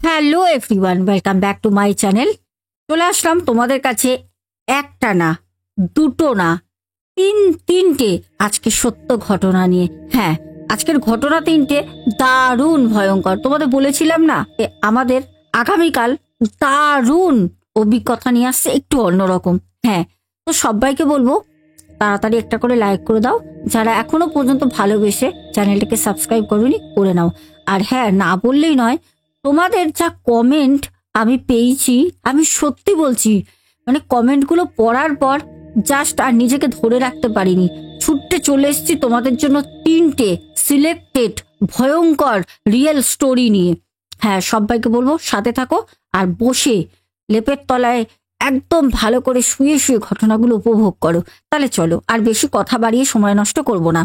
Hello everyone, welcome back to my channel. চলে আসলাম তোমাদের কাছে একটা না, দুটো না, তিনটে আজকে সত্য ঘটনা নিয়ে। হ্যাঁ, আজকের ঘটনা তিনটে দারুণ ভয়ঙ্কর। তোমাদের বলেছিলাম না আমাদের আগামীকাল দারুণ অভিজ্ঞতা নিয়ে আসছে, একটু অন্যরকম। হ্যাঁ, তো সবাইকে বলবো তাড়াতাড়ি একটা করে লাইক করে দাও, যারা এখনো পর্যন্ত ভালোবেসে চ্যানেলটাকে সাবস্ক্রাইব করোনি করে নাও। আর হ্যাঁ, না বললেই নয়, তোমাদের যা কমেন্ট আমি পেয়েছি, আমি সত্যি বলছি, মানে কমেন্টগুলো পড়ার পর জাস্ট আর নিজেকে ধরে রাখতে পারিনি, ছুটতে চলে এসেছি তোমাদের জন্য তিনটে সিলেক্টেড ভয়ঙ্কর রিয়েল স্টোরি নিয়ে। হ্যাঁ, সবাইকে বলবো সাথে থাকো আর বসে লেপের তলায় একদম ভালো করে শুয়ে শুয়ে ঘটনাগুলো উপভোগ করো। তাহলে চলো, আর বেশি কথা বাড়িয়ে সময় নষ্ট করব না।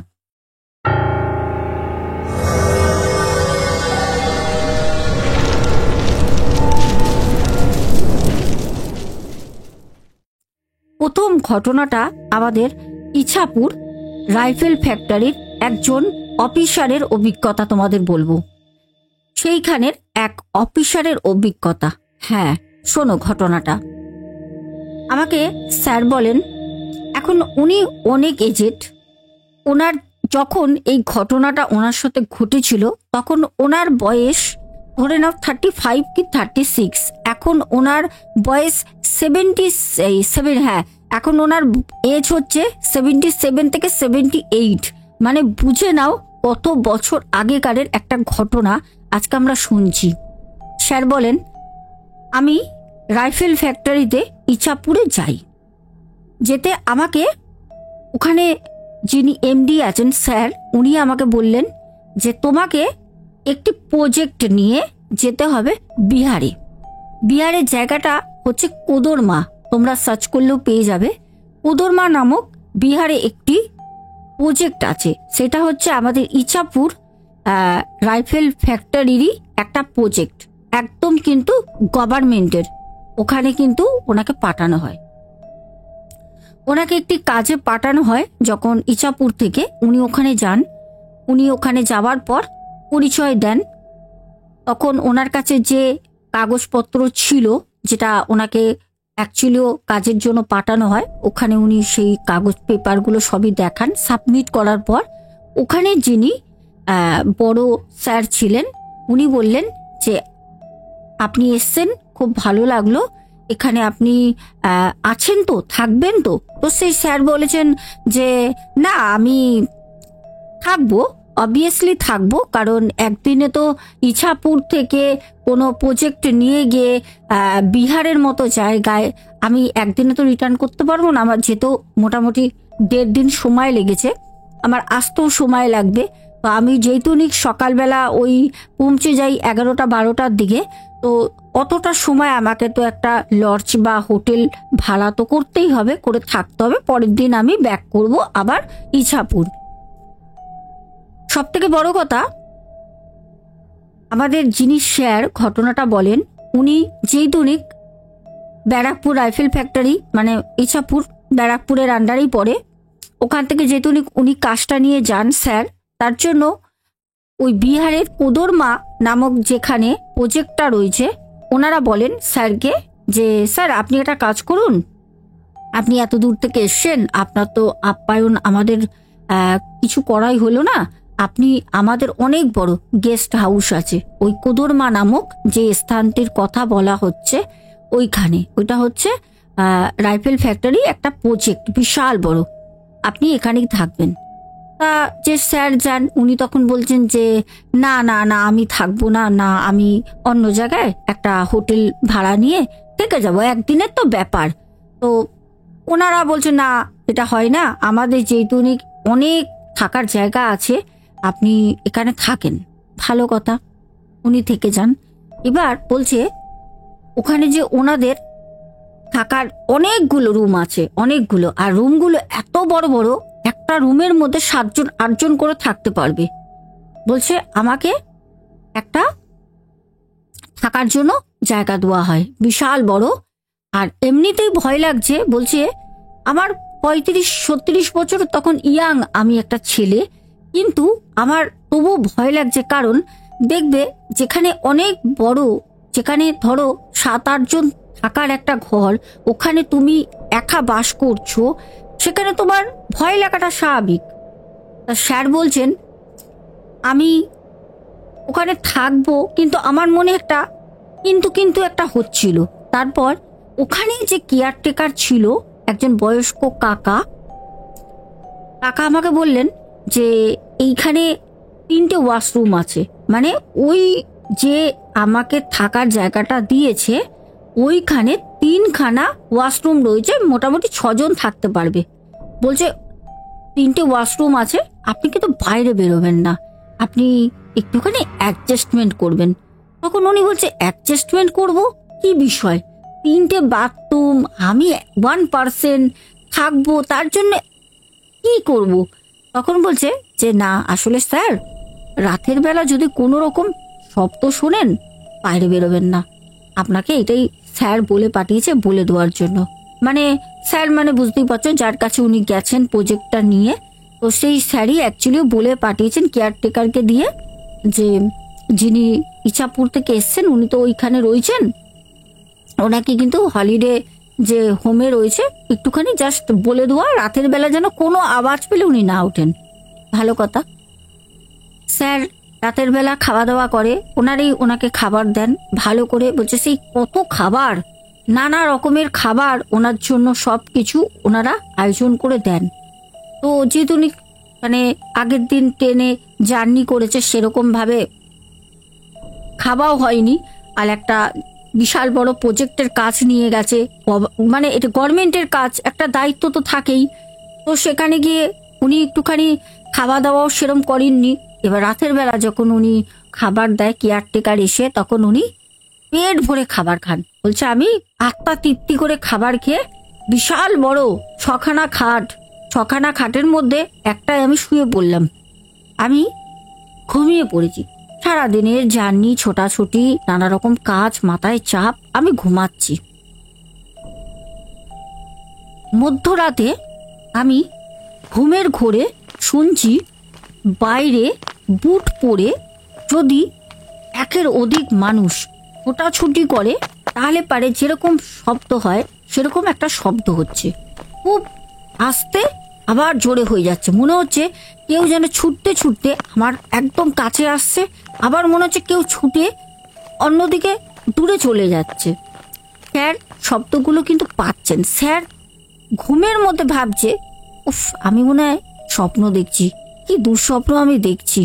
প্রথম ঘটনাটা আমাদের ইছাপুর রাইফেল ফ্যাক্টরির একজন অফিসারের অভিজ্ঞতা তোমাদের বলবো। সেইখানের এক অফিসারের অভিজ্ঞতা। হ্যাঁ, শোনো ঘটনাটা। আমাকে স্যার বলেন, এখন উনি অনেক এজেড। ওনার যখন এই ঘটনাটা ওনার সাথে ঘটেছিল তখন ওনার বয়স ধরে নাও 35 কি 36। এখন ওনার বয়স 77। হ্যাঁ, এখন ওনার এজ হচ্ছে 77 থেকে 78। মানে বুঝে নাও কত বছর আগেকারের একটা ঘটনা আজকে আমরা শুনছি। স্যার বলেন, আমি রাইফেল ফ্যাক্টরিতে ইছাপুরে যাই। যেতে আমাকে ওখানে যিনি এমডি আছেন স্যার, উনি আমাকে বললেন যে তোমাকে একটি প্রজেক্ট নিয়ে যেতে হবে বিহারে। বিহারের জায়গাটা হচ্ছে কোদরমা, তোমরা সার্চ করলেও পেয়ে যাবে। কোদরমা নামক বিহারে একটি প্রজেক্ট আছে, সেটা হচ্ছে আমাদের ইছাপুর রাইফেল ফ্যাক্টরিরই একটা প্রজেক্ট, একদম কিন্তু গভর্নমেন্টের। ওখানে কিন্তু ওনাকে পাঠানো হয়, ওনাকে একটি কাজে পাঠানো হয়। যখন ইছাপুর থেকে উনি ওখানে যান, উনি ওখানে যাওয়ার পর পরিচয় দেন। তখন ওনার কাছে যে কাগজপত্র ছিল, যেটা ওনাকে অ্যাকচুয়ালিও কাজের জন্য পাঠানো হয়, ওখানে উনি সেই কাগজ পেপারগুলো সবই দেখান। সাবমিট করার পর ওখানে যিনি বড় স্যার ছিলেন, উনি বললেন যে আপনি এসছেন, খুব ভালো লাগলো, এখানে আপনি আছেন তো, থাকবেন তো? তো সেই স্যার বলেছেন যে না, আমি থাকবো, অবভিয়াসলি থাকবো, কারণ একদিনে তো ইছাপুর থেকে কোনো প্রজেক্ট নিয়ে গিয়ে বিহারের মতো জায়গায় আমি একদিনে তো রিটার্ন করতে পারবো না। আমার যেতেও মোটামুটি 1.5 দিন সময় লেগেছে, আমার আসতেও সময় লাগবে। তো আমি যেহেতু সকালবেলা ওই পৌঁছে যাই 11টা-12টার দিকে, তো অতটা সময় আমাকে তো একটা লজ বা হোটেল ভাড়া তো করতেই হবে, করে থাকতে হবে। পরের দিন আমি ব্যাক করব আবার ইছাপুর। সব থেকে বড় কথা, আমাদের যিনি স্যার ঘটনাটা বলেন, উনি যেহেতু ব্যারাকপুর রাইফেল ফ্যাক্টরি মানে ইছাপুর ব্যারাকপুরের আন্ডারেই পড়ে, ওখান থেকে যেহেতু উনি কাজটা নিয়ে যান স্যার, তার জন্য ওই বিহারের কোদরমা নামক যেখানে প্রজেক্টটা রয়েছে, ওনারা বলেন স্যারকে যে স্যার আপনি একটা কাজ করুন, আপনি এত দূর থেকে এসছেন, আপনার তো আপ্যায়ন আমাদের কিছু করাই হলো না, আপনি আমাদের অনেক বড় গেস্ট হাউস আছে ওই কোদরমা নামক যে স্থানটির কথা বলা হচ্ছে ওইখানে, ওইটা হচ্ছে রাইফেল ফ্যাক্টরি একটা প্রজেক্ট, বিশাল বড়, আপনি এখানেই থাকবেন। তা যে স্যার যান, উনি তখন বলছেন যে না না না, আমি থাকবো না, না আমি অন্য জায়গায় একটা হোটেল ভাড়া নিয়ে থেকে যাবো, একদিনের তো ব্যাপার। তো ওনারা বলছেন না, এটা হয় না, আমাদের যেহেতু অনেক থাকার জায়গা আছে, আপনি এখানে থাকেন। ভালো কথা, উনি থেকে যান। এবার বলছে ওখানে যে ওনাদের থাকার অনেকগুলো রুম আছে, অনেকগুলো, আর রুমগুলো এত বড় বড়, একটা রুমের মধ্যে 7-8 জন করে থাকতে পারবে। বলছে আমাকে একটা থাকার জন্য জায়গা দেওয়া হয়, বিশাল বড়। আর এমনিতেই ভয় লাগছে, বলছে আমার 35-36 বছর, তখন ইয়াং আমি একটা ছেলে, কিন্তু আমার তবু ভয় লাগছে, কারণ দেখবে যেখানে অনেক বড় যেখানে ধরো 7-8 জন থাকার একটা ঘর, ওখানে তুমি একা বাস করছো, সেখানে তোমার ভয় লাগাটা স্বাভাবিক। তা স্যার বলছেন আমি ওখানে থাকবো, কিন্তু আমার মনে একটা কিন্তু কিন্তু একটা হচ্ছিল। তারপর ওখানে যে কেয়ারটেকার ছিল, একজন বয়স্ক কাকা আমাকে বললেন যে এইখানে 3টে ওয়াশরুম আছে, মানে ওই যে আমাকে থাকার জায়গাটা দিয়েছে ওইখানে 3খানা ওয়াশরুম রয়েছে, মোটামুটি 6জন থাকতে পারবে। বলছে 3টে ওয়াশরুম আছে, আপনি কিন্তু বাইরে বেরোবেন না, আপনি একটুখানি অ্যাডজাস্টমেন্ট করবেন। তখন উনি বলছে অ্যাডজাস্টমেন্ট করব, কি বিষয়? 3টে বাথরুম, আমি 1 পার্সন থাকবো, তার জন্য কি করব? তখন বলছে যে না আসলে স্যার, রাতের বেলা যদি কোনো রকম শব্দ শোনেন বাইরে বেরোবেন না, আপনাকে এটাই স্যার বলে পাঠিয়েছে বলে দেওয়ার জন্য। মানে স্যার মানে বুঝতেই পারছো যার কাছে উনি গেছেন প্রজেক্টটা নিয়ে, তো সেই স্যারই অ্যাকচুয়ালি বলে পাঠিয়েছেন কেয়ারটেকারকে দিয়ে যে যিনি ইছাপুর থেকে এসছেন উনি তো ওইখানে রয়েছেন, ওনাকে কিন্তু হলিডে যে হোমে রয়েছে একটুখানি জাস্ট বলে দেওয়া, রাতের বেলা যেন কোনো আওয়াজ পেলে উনি না ওঠেন। ভালো কথা। স্যার রাতের বেলা খাওয়া দাওয়া করে, ওনাকে খাবার দেন ভালো করে। বলছে সেই কত খাবার, নানা রকমের খাবার ওনার জন্য সব কিছু ওনারা আয়োজন করে দেন। তো যেহেতু উনি মানে আগের দিন ট্রেনে জার্নি করেছে, সেরকম ভাবে খাওয়াও হয়নি, আর একটা বিশাল বড় প্রজেক্টের কাজ নিয়ে গেছে, মানে এটা গভর্নমেন্টের কাজ, একটা দায়িত্ব তো থাকেই। তো সেখানে গিয়ে উনি একটুখানি খাওয়া দাওয়াও সেরম করেননি। এবার রাতের বেলা যখন উনি খাবার দেয় কেয়ারটেকার এসে, তখন উনি পেট ভরে খাবার খান। বলছে আমি আত্মা তৃপ্তি করে খাবার খেয়ে, বিশাল বড় 6খানা খাটের মধ্যে একটাই আমি শুয়ে পড়লাম, আমি ঘুমিয়ে পড়েছি। সারাদিনের জার্নি, ছোটাছুটি, নানা রকম কাজ, মাথায় চাপ, আমি ঘুমাচ্ছি। মধ্যরাতে আমি ঘুমের ঘোরে শুনছি বাইরে বুট পরে যদি একের অধিক মানুষ ছোটাছুটি করে তাহলে পারে যেরকম শব্দ হয় সেরকম একটা শব্দ হচ্ছে, খুব আস্তে আবার জোরে হয়ে যাচ্ছে। মনে হচ্ছে কেউ যেন ছুটতে ছুটতে আমার একদম কাছে আসছে, আবার মনে হচ্ছে কেউ ছুটে অন্যদিকে দূরে চলে যাচ্ছে। স্যার শব্দগুলো কিন্তু পাচ্ছেন। স্যার ঘুমের মধ্যে ভাবছে উফ, আমি মনে হয় স্বপ্ন দেখছি, কি দুঃস্বপ্ন আমি দেখছি,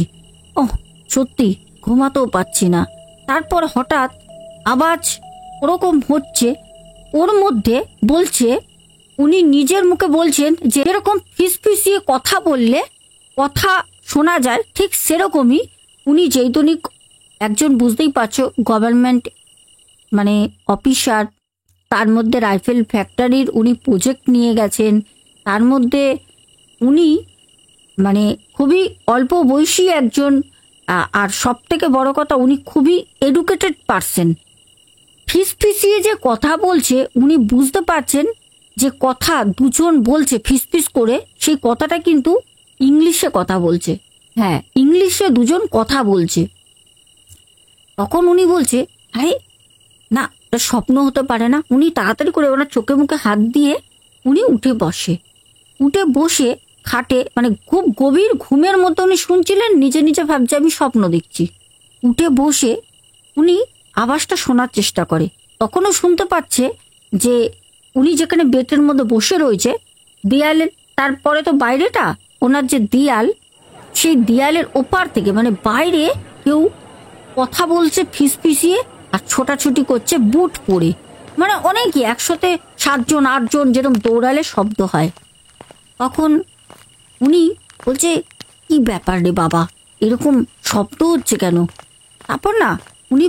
ওহ সত্যি ঘুমাতেও পাচ্ছি না। তারপর হঠাৎ আওয়াজ ওরকম হচ্ছে, ওর মধ্যে বলছে, উনি নিজের মুখে বলছেন যে এরকম ফিসফিসিয়ে কথা বললে কথা শোনা যায়, ঠিক সেরকমই উনি যেহেতুনি একজন বুঝতেই পারছো গভর্নমেন্ট মানে অফিসার, তার মধ্যে রাইফেল ফ্যাক্টরির উনি প্রজেক্ট নিয়ে গেছেন, তার মধ্যে উনি মানে খুবই অল্প বয়সী একজন, আর সব থেকে বড় কথা উনি খুবই এডুকেটেড পারসন। ফিসফিসিয়ে যে কথা বলছে উনি বুঝতে পারছেন যে কথা দুজন বলছে ফিসফিস করে, সেই কথাটা কিন্তু ইংলিশে কথা বলছে। হ্যাঁ, ইংলিশে দুজন কথা বলছে। তখন উনি বলছে আরে না, এটা স্বপ্ন হতে পারে না। উনি তাড়াতাড়ি করে ওনার চোখে মুখে হাত দিয়ে উনি উঠে বসে খাটে, মানে খুব গভীর ঘুমের মতো উনি শুনছিলেন, নিজে নিজে ভাবছে আমি স্বপ্ন দেখছি। উঠে বসে উনি আওয়াজটা শোনার চেষ্টা করে, তখনও শুনতে পাচ্ছে যে উনি যেখানে বেডের মধ্যে বসে রয়েছে দেয়ালের, তারপরে তো বাইরেটা ওনার যে দেয়াল, সেই দেয়ালের ওপার থেকে মানে বাইরে কেউ কথা বলছে ফিসফিসিয়ে আর ছোটাছুটি করছে বুট পরে, মানে অনেকই, একসাথে 7জন 8জন যেরকম দৌড়ালে শব্দ হয়। তখন উনি বলছে কি ব্যাপার রে বাবা, এরকম শব্দ হচ্ছে কেন? তারপর না উনি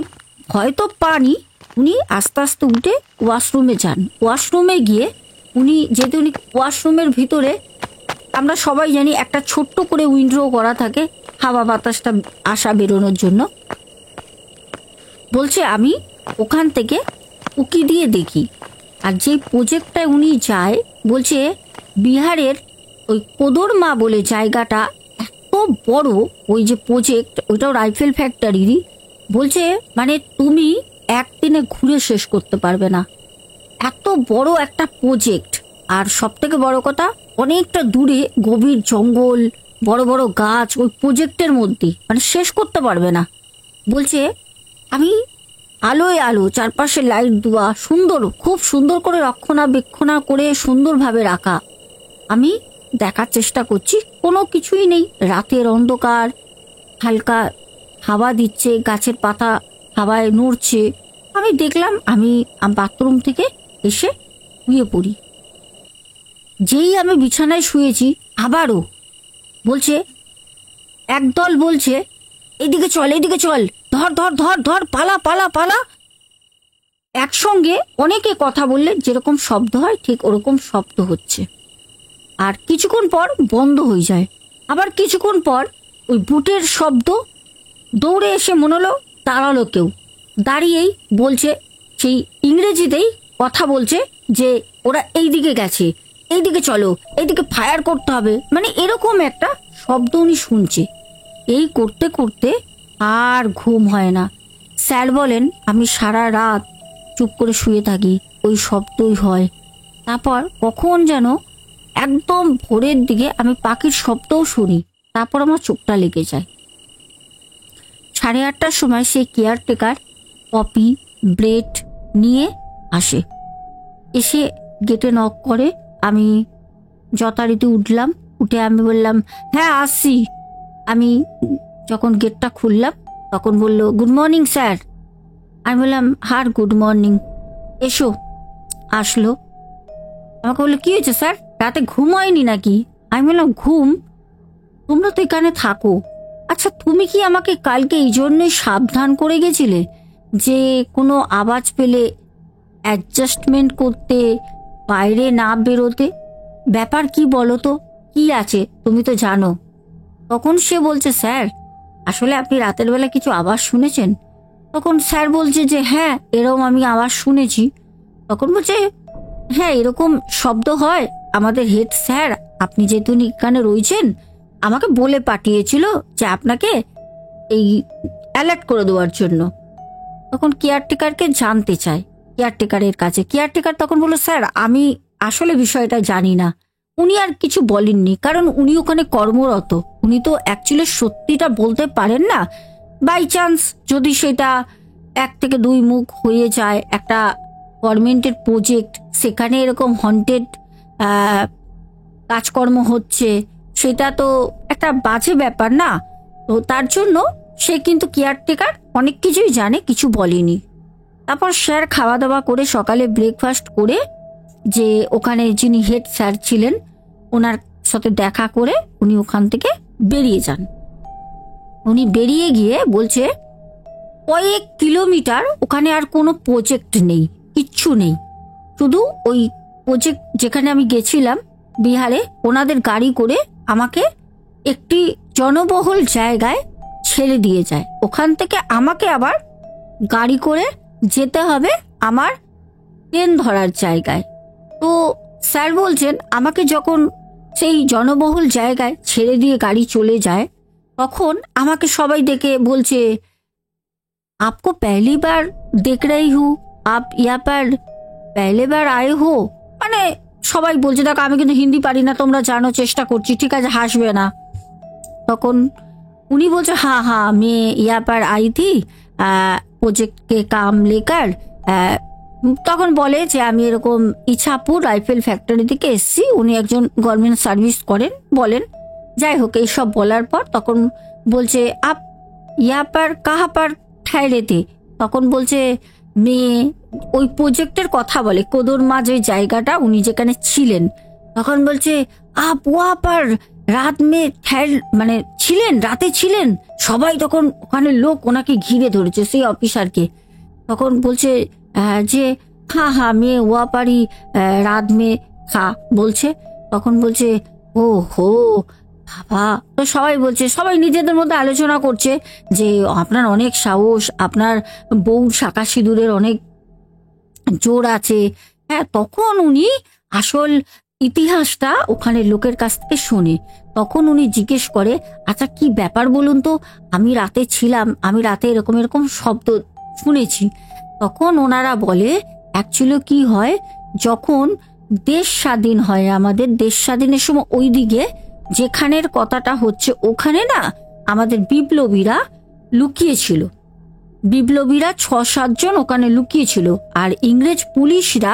হয়তো পানি, উনি আস্তে আস্তে উঠে ওয়াশরুমে যান। ওয়াশরুমে গিয়ে উনি যেহেতু উনি ওয়াশরুমের ভিতরে, আমরা সবাই জানি একটা ছোট্ট করে উইন্ডো করা থাকে হাওয়া বাতাসটা আসা বেরোনোর জন্য, বলছে আমি ওখান থেকে উকি দিয়ে দেখি। আর যে প্রজেক্টটায় উনি যায়, বলছে বিহারের ওই কোদরমা বলে জায়গাটা এত বড়, ওই যে প্রজেক্ট ওইটাও রাইফেল ফ্যাক্টরিরই। বলছে মানে তুমি 1 দিনে ঘুরে শেষ করতে পারবে না। এত বড় একটা প্রজেক্ট, আর সব থেকে বড় কথা অনেকটা দূরে গভীর জঙ্গল, বড় বড় গাছ, ওই প্রজেক্টের মধ্যে মানে শেষ করতে পারবে না। বলছে আমি আলোয় আলো, চারপাশে লাইট দেওয়া, সুন্দর, খুব সুন্দর করে রক্ষণাবেক্ষণা করে সুন্দরভাবে রাখা। আমি দেখার চেষ্টা করছি, কোনো কিছুই নেই, রাতের অন্ধকার, হালকা হাওয়া দিচ্ছে, গাছের পাতা হাওয়ায় নড়ছে। আমি দেখলাম, আমি বাথরুম থেকে এসে শুয়ে পড়ি। যেই আমি বিছানায় শুয়েছি, আবারও বলছে, একদল বলছে এদিকে চল, এদিকে চল, ধর ধর ধর ধর, পালা পালা পালা। একসঙ্গে অনেকে কথা বললে যেরকম শব্দ হয় ঠিক ওরকম শব্দ হচ্ছে। আর কিছুক্ষণ পর বন্ধ হয়ে যায়। আবার কিছুক্ষণ পর ওই বুটের শব্দ, দৌড়ে এসে মনে হলো দাঁড়ালো কেউ, দাঁড়িয়েই বলছে, সেই ইংরেজিতেই কথা বলছে যে ওরা এই দিকে গেছে, এইদিকে চলো, এইদিকে ফায়ার করতে হবে, মানে এরকম একটা শব্দ উনি শুনছে। এই করতে করতে আর ঘুম হয় না। স্যার বলেন আমি সারা রাত চুপ করে শুয়ে থাকি, ওই শব্দই হয়। তারপর কখন যেন একদম ভোরের দিকে আমি পাখির শব্দও শুনি, তারপর আমার চোখটা লেগে যায়। 8:30টার সময় সেই কেয়ারটেকার কফি ব্রেড নিয়ে আসে, এসে গেটে নক করে। আমি যথারীতি উঠলাম, উঠে আমি বললাম হ্যাঁ আসছি। আমি যখন গেটটা খুললাম তখন বলল গুড মর্নিং স্যার। আমি বললাম হার গুড মর্নিং, এসো। আসলো, আমাকে বললো কি হয়েছে স্যার, রাতে ঘুম হয়নি নাকি? আমি বললাম ঘুম, তোমরা তো এখানে থাকো, আচ্ছা তুমি কি আমাকে কালকে এই জন্যই সাবধান করে গেছিলে যে কোনো আওয়াজ পেলে অ্যাডজাস্টমেন্ট করতে, বাইরে না বেরোতে? ব্যাপার কি বলো তো, কি আছে তুমি তো জানো। তখন সে বলছে স্যার আসলে আপনি রাতের বেলা কিছু আওয়াজ শুনেছেন? তখন স্যার বলছে যে হ্যাঁ এরকম আমি আওয়াজ শুনেছি। তখন বলছে হ্যাঁ এরকম শব্দ হয়, আমাদের হেড স্যার, আপনি যেহেতু এখানে রয়েছেন, আমাকে বলে পাঠিয়েছিল যে আপনাকে এই অ্যালার্ট করে দেওয়ার জন্য। তখন কেয়ারটেকারকে জানতে চায়, কেয়ারটেকারের কাছে। কেয়ারটেকার তখন বলল স্যার আমি আসলে বিষয়টা জানি না। উনি আর কিছু বলেননি, কারণ উনি ওখানে কর্মরত, উনি তো অ্যাকচুয়ালি সত্যিটা বলতে পারেন না। বাই চান্স যদি সেটা 1 থেকে 2 মুখ হয়ে যায়, একটা গভর্নমেন্টের প্রজেক্ট, সেখানে এরকম হন্টেড কাজকর্ম হচ্ছে, সেটা তো একটা বাজে ব্যাপার না? তো তার জন্য সে কিন্তু কেয়ারটেকার অনেক কিছুই জানে, কিছু বলেনি। তারপর স্যার খাওয়া দাওয়া করে সকালে ব্রেকফাস্ট করে, যে ওখানে যিনি হেড স্যার ছিলেন ওনার সাথে দেখা করে উনি ওখান থেকে বেরিয়ে যান। উনি বেরিয়ে গিয়ে বলছে কয়েক কিলোমিটার ওখানে আর কোনো প্রজেক্ট নেই, কিচ্ছু নেই, শুধু ওই প্রজেক্ট যেখানে আমি গেছিলাম বিহারে, ওনাদের গাড়ি করে আমাকে একটি জনবহুল জায়গায় ছেড়ে দিয়ে যায়। ওখান থেকে আমাকে আবার গাড়ি করে যেতে হবে আমার ট্রেন ধরার জায়গায়। তো স্যার বলছেন আমাকে যখন সেই জনবহুল জায়গায় ছেড়ে দিয়ে গাড়ি চলে যায়, তখন আমাকে সবাই দেখে বলছে आपको पहली बार देख रही हूँ, आप यहाँ पर पहले बार आए हो। মানে সবাই বলছে, দেখো আমি কিন্তু হিন্দি পারি না, তোমরা জানো, চেষ্টা করছি, ঠিক আছে হাসবে না। তখন উনি বলছে हाँ हाँ मैं यहाँ पर आई थी प्रोजेक्ट के काम लेकर। তখন বলে যে আমি এরকম ইছাপুর রাইফেল ফ্যাক্টরি থেকে এসছি, উনি একজন গভর্নমেন্ট সার্ভিস করেন বলেন। যাই হোক এইসব বলার পর তখন বলছে আপ ইয়া পার কাহা পার ঠায়রে থে। তখন বলছে মেয়ে, ওই প্রজেক্টের কথা বলে, কোদরমা যে জায়গাটা উনি যেখানে ছিলেন। তখন বলছে আপ ওয়া পার রাত মে ঠায়, মানে ছিলেন, রাতে ছিলেন। সবাই তখন ওখানে লোক ওনাকে ঘিরে ধরেছে, সেই অফিসারকে। তখন বলছে যে হ্যাঁ হ্যাঁ মেয়ে ওয়া পারি রাত মে খা বলছে। তখন বলছে ও হো বাবা। তো সবাই বলছে, সবাই নিজেদের মধ্যে আলোচনা করছে যে আপনার অনেক সাহস, আপনার বউর শাঁখা সিঁদুরের অনেক জোর আছে। হ্যাঁ, তখন উনি আসল ইতিহাসটা ওখানে লোকের কাছ থেকে শোনে। তখন উনি জিজ্ঞেস করে আচ্ছা কি ব্যাপার বলুন তো, আমি রাতে ছিলাম, আমি রাতে এরকম এরকম শব্দ শুনেছি। তখন ওনারা বলে অ্যাকচুয়ালি কি হয়, যখন দেশ স্বাধীন হয়, আমাদের দেশ স্বাধীনের সময় ওইদিকে যেখানের কথাটা হচ্ছে ওখানে না আমাদের বিপ্লবীরা লুকিয়েছিল। বিপ্লবীরা 6-7 জন ওখানে লুকিয়েছিল। আর ইংরেজ পুলিশরা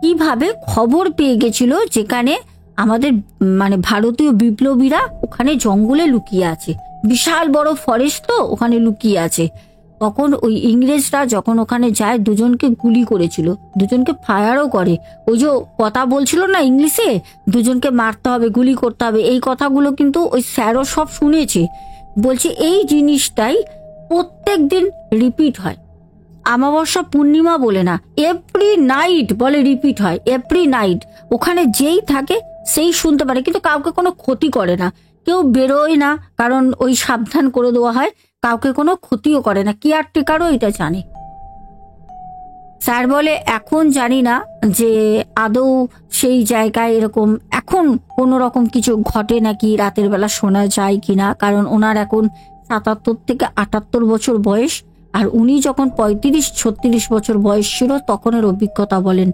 কিভাবে খবর পেয়ে গেছিল যেখানে আমাদের মানে ভারতীয় বিপ্লবীরা ওখানে জঙ্গলে লুকিয়ে আছে, বিশাল বড় ফরেস্ট তো ওখানে লুকিয়ে আছে। তখন ওই ইংরেজরা যখন ওখানে যায় দুজনকে গুলি করেছিল, দুজনকে ফায়ারও করে। ওই যে কথা বলছিল না ইংলিশে, দুজনকে মারতে হবে, গুলি করতে হবে, এই কথাগুলো কিন্তু ওই স্যারও সব শুনেছে। বলছে এই জিনিসটাই প্রত্যেক দিন রিপিট হয়, অমাবস্যা পূর্ণিমা বলে না, এভরি নাইট বলে রিপিট হয়, এভরি নাইট। ওখানে যেই থাকে সেই শুনতে পারে, কিন্তু কাউকে কোনো ক্ষতি করে না, কেউ বেরোয় না, কারণ ওই সাবধান করে দেওয়া হয়, কাউকে কোনো ক্ষতিও করে না, কেয়ারটেকারও এটা জানে। স্যার বলে এখন জানি না যে আদৌ সেই জায়গায় এরকম এখন কোনো রকম কিছু ঘটে নাকি, রাতের বেলা শোনা যায় কিনা, কারণ ওনার এখন 77 থেকে 78 বছর বয়স, আর উনি যখন 35-36 বছর বয়স ছিল তখনের অভিজ্ঞতা বলেন,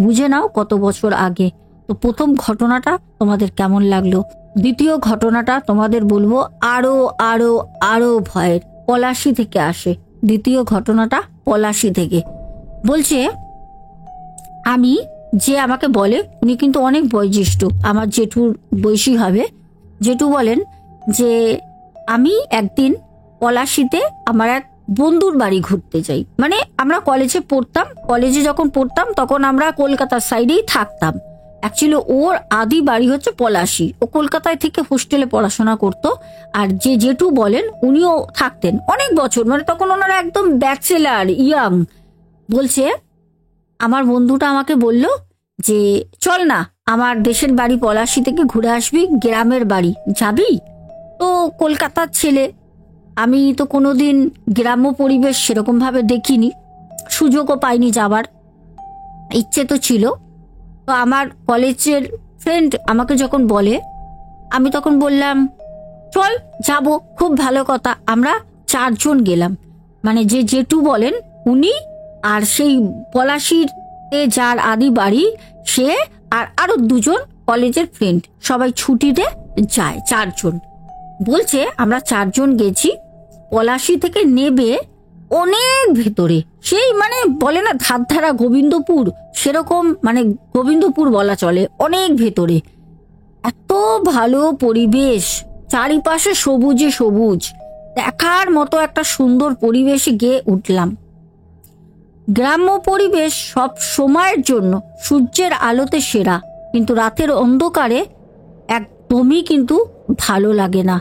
বুঝে নাও কত বছর আগে। তো প্রথম ঘটনাটা তোমাদের কেমন লাগলো? দ্বিতীয় ঘটনাটা তোমাদের বলবো আরো আরো আরো ভয়ের, পলাশী থেকে আসে। দ্বিতীয় ঘটনাটা পলাশী থেকে। বলছে আমি, যে আমাকে বলে উনি কিন্তু অনেক বয়োজ্যেষ্ঠ, আমার জেঠুর বয়সী হবে। জেঠু বলেন যে আমি একদিন পলাশীতে আমার এক বন্ধুর বাড়ি ঘুরতে যাই। মানে আমরা কলেজে পড়তাম, কলেজে যখন পড়তাম তখন আমরা কলকাতার সাইডেই থাকতাম। অ্যাকচুয়ালি ওর আদি বাড়ি হচ্ছে পলাশী, ও কলকাতায় থেকে হোস্টেলে পড়াশোনা করতো। আর যে জেঠু বলেন উনিও থাকতেন অনেক বছর, মানে তখন ওনারা একদম ব্যাচেলার ইয়াং। বলছে আমার বন্ধুটা আমাকে বলল যে চল না আমার দেশের বাড়ি পলাশী থেকে ঘুরে আসবি, গ্রামের বাড়ি যাবি? তো কলকাতার ছেলে, আমি তো কোনোদিন গ্রাম্য পরিবেশ সেরকম ভাবে দেখিনি, সুযোগও পাইনি যাবার, ইচ্ছে তো ছিল। তো আমার কলেজের ফ্রেন্ড আমাকে যখন বলে, আমি তখন বললাম চল যাব, খুব ভালো কথা। আমরা 4 জন গেলাম, মানে যে জেঠু বলেন উনি, আর সেই পলাশীতে যার আদি বাড়ি সে, আর আরো 2 জন কলেজের ফ্রেন্ড, সবাই ছুটিতে যায় 4 জন। বলছে আমরা 4 জন গেছি, পলাশী থেকে নেবে অনেক ভেতরে, সেই মানে বলে না ধারধারা গোবিন্দপুর, সেরকম মানে গোবিন্দপুর বলা চলে, অনেক ভেতরে। এত ভালো পরিবেশ, চারিপাশে সবুজে সবুজ, দেখার মতো একটা সুন্দর পরিবেশে গিয়ে উঠলাম। গ্রাম্য পরিবেশ সব সময়ের জন্য সূর্যের আলোতে সেরা, কিন্তু রাতের অন্ধকারে একদমই কিন্তু ভালো লাগে না।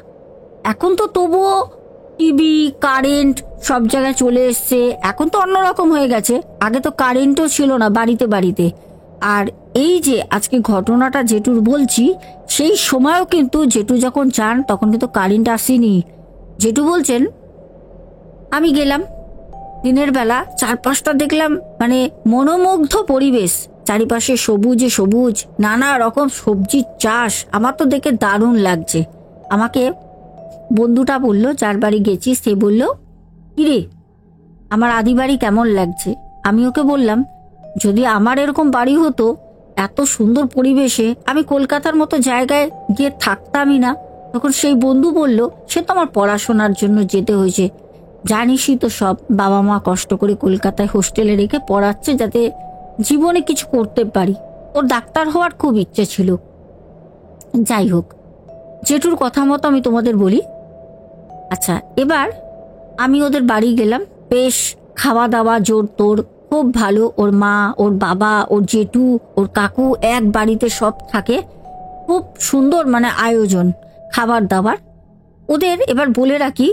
এখন তো তবুও টিভি, কারেন্ট সব জায়গায় চলে এসছে, এখন তো অন্যরকম হয়ে গেছে, আগে তো কারেন্টও ছিল না বাড়িতে বাড়িতে। আর এই যে আজকে ঘটনাটা জেঠুর বলছি, সেই সময়ও কিন্তু জেঠু যখন যান তখন কিন্তু কারেন্ট আসেনি। জেঠু বলছেন আমি গেলাম দিনের বেলা, চারপাশটা দেখলাম মানে মনোমুগ্ধ পরিবেশ, চারিপাশে সবুজে সবুজ, নানা রকম সবজির চাষ, আমার তো দেখে দারুণ লাগছে। আমাকে বন্ধুটা বলল, যার বাড়ি গেছি, সে বলল কিরে আমার আদি বাড়ি কেমন লাগছে? আমি ওকে বললাম যদি আমার এরকম বাড়ি হতো এত সুন্দর পরিবেশে, আমি কলকাতার মতো জায়গায় গিয়ে থাকতামই না। তখন সেই বন্ধু বলল সে তো আমার পড়াশোনার জন্য যেতে হয়েছে, জানিসই তো সব, বাবা মা কষ্ট করে কলকাতায় হোস্টেলে রেখে পড়াচ্ছে যাতে জীবনে কিছু করতে পারি। ওর ডাক্তার হওয়ার খুব ইচ্ছে ছিল। যাই হোক, জেঠুর কথা মতো আমি তোমাদের বলি। আচ্ছা, এবার আমি ওদের বাড়ি গেলাম, বেশ খাওয়া দাওয়া জোর তোর, খুব ভালো। ওর মা, ওর বাবা, ওর জেঠু, ওর কাকু এক বাড়িতে সব থাকে, খুব সুন্দর মানে আয়োজন খাবার দাবার ওদের। এবার বলে রাখি,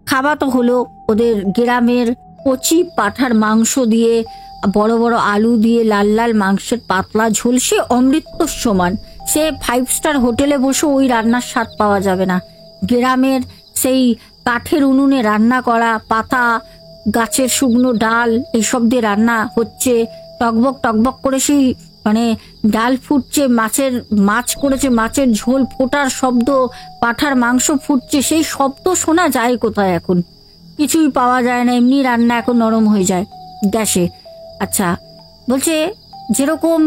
খাওয়া তো হলো, ওদের গ্রামের কচি পাঁঠার মাংস দিয়ে, বড় বড় আলু দিয়ে লাল লাল মাংসের পাতলা ঝোল, সে অমৃতর সমান। সে 5 স্টার হোটেলে বসে ওই রান্নার স্বাদ পাওয়া যাবে না। গ্রামের সেই কাঠের উনুনে রান্না করা, পাতা, গাছের শুকনো ডাল, এইসব দিয়ে রান্না হচ্ছে, টকবক টকবক করে সেই মানে ডাল ফুটছে, মাছ করেছে, মাছের ঝোল ফোটার শব্দ, পাঁঠার মাংস ফুটছে, সেই শব্দ শোনা যায় কোথায়? এখন কিছুই পাওয়া যায় না, এমনি রান্না এখন নরম হয়ে যায়। গ্যাসে। আচ্ছা, বলছে যেরকম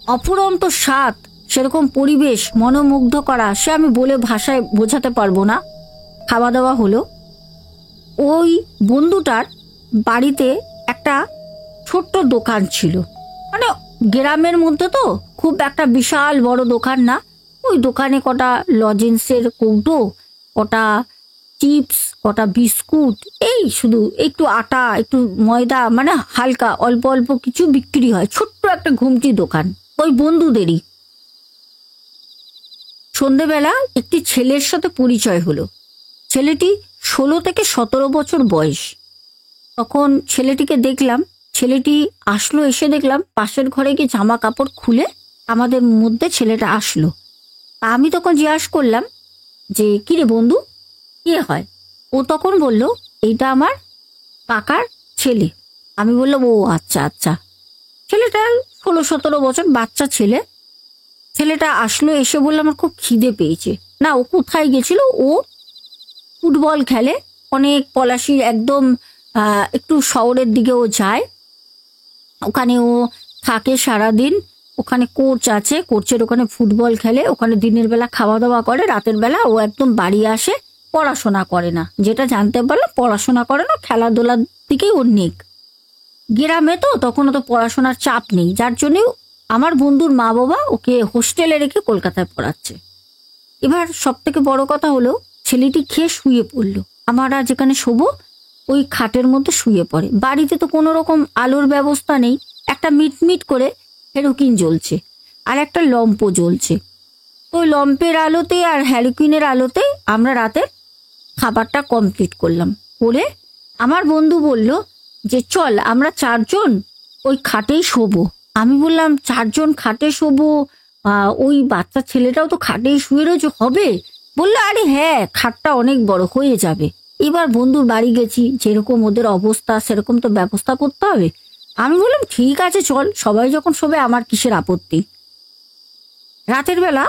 অফুরন্ত স্বাদ সেরকম পরিবেশ মনোমুগ্ধ করা, সে আমি বলে ভাষায় বোঝাতে পারবো না। খাওয়া দাওয়া হলো। ওই বন্ধুটার বাড়িতে একটা ছোট্ট দোকান ছিল, মানে গ্রামের মধ্যে তো খুব একটা বিশাল বড় দোকান না। ওই দোকানে কটা লজেন্সের কৌটো, কটা চিপস, কটা বিস্কুট, এই শুধু একটু আটা, একটু ময়দা, মানে হালকা অল্প অল্প কিছু বিক্রি হয়। ছোট্ট একটা ঘুমটি দোকান ওই বন্ধুদেরই। সন্ধেবেলা একটি ছেলের সাথে পরিচয় হলো। ছেলেটি 16 থেকে 17 বছর বয়স। তখন ছেলেটিকে দেখলাম, ছেলেটি আসলো, এসে দেখলাম পাশের ঘরে গিয়ে জামা কাপড় খুলে আমাদের মধ্যে ছেলেটা আসলো। আমি তখন জিজ্ঞাসা করলাম যে কিরে বন্ধু, কে হয়? ও তখন বলল এইটা আমার কাকার ছেলে। আমি বললাম ও আচ্ছা আচ্ছা। ছেলেটা 16-17 বছর বাচ্চা ছেলে। ছেলেটা আসলো, এসে বললো আমার খুব খিদে পেয়েছে। না, ও কোথায় গেছিল? ও ফুটবল খেলে অনেক, পলাশির একদম একটু শহরের দিকে ও যায়। ওখানে ও থাকে সারাদিন। ওখানে কোচ আছে, কোচের ওখানে ফুটবল খেলে, ওখানে দিনের বেলা খাওয়া দাওয়া করে, রাতের বেলা ও একদম বাড়ি আসে। পড়াশোনা করে না, যেটা জানতে পারলাম পড়াশোনা করে না, খেলাধুলার দিকেই ওর নেক। গ্রামে তো তখন অত পড়াশোনার চাপ নেই, যার জন্য আমার বন্ধুর মা বাবা ওকে হোস্টেলে রেখে কলকাতায় পড়াচ্ছে। এবার সব থেকে বড় কথা হলো ছেলেটি খেয়ে শুয়ে পড়লো। আমরা যেখানে শোবো ওই খাটের মধ্যে শুয়ে পড়ে। বাড়িতে তো কোনো রকম আলোর ব্যবস্থা নেই, একটা মিটমিট করে হেরোকিন জ্বলছে আর একটা লম্প জ্বলছে। ওই লম্পের আলোতে আর হ্যালোকিনের আলোতে আমরা রাতে খাবারটা কমপ্লিট করলাম। করে আমার বন্ধু বলল যে চল আমরা 4 জন ওই খাটেই শোবো। আমি বললাম 4 জন খাটে শোবো? ওই বাচ্চা ছেলেটাও তো খাটেই শুয়ে রয়েছে, হবে? বললো আরে হ্যাঁ, খাটটা অনেক বড়, হয়ে যাবে। এবার বন্ধুর বাড়ি গেছি, যেরকম ওদের অবস্থা সেরকম তো ব্যবস্থা করতে হবে। আমি বললাম ঠিক আছে চল, সবাই যখন শোবে আমার কিসের আপত্তি। রাতের বেলা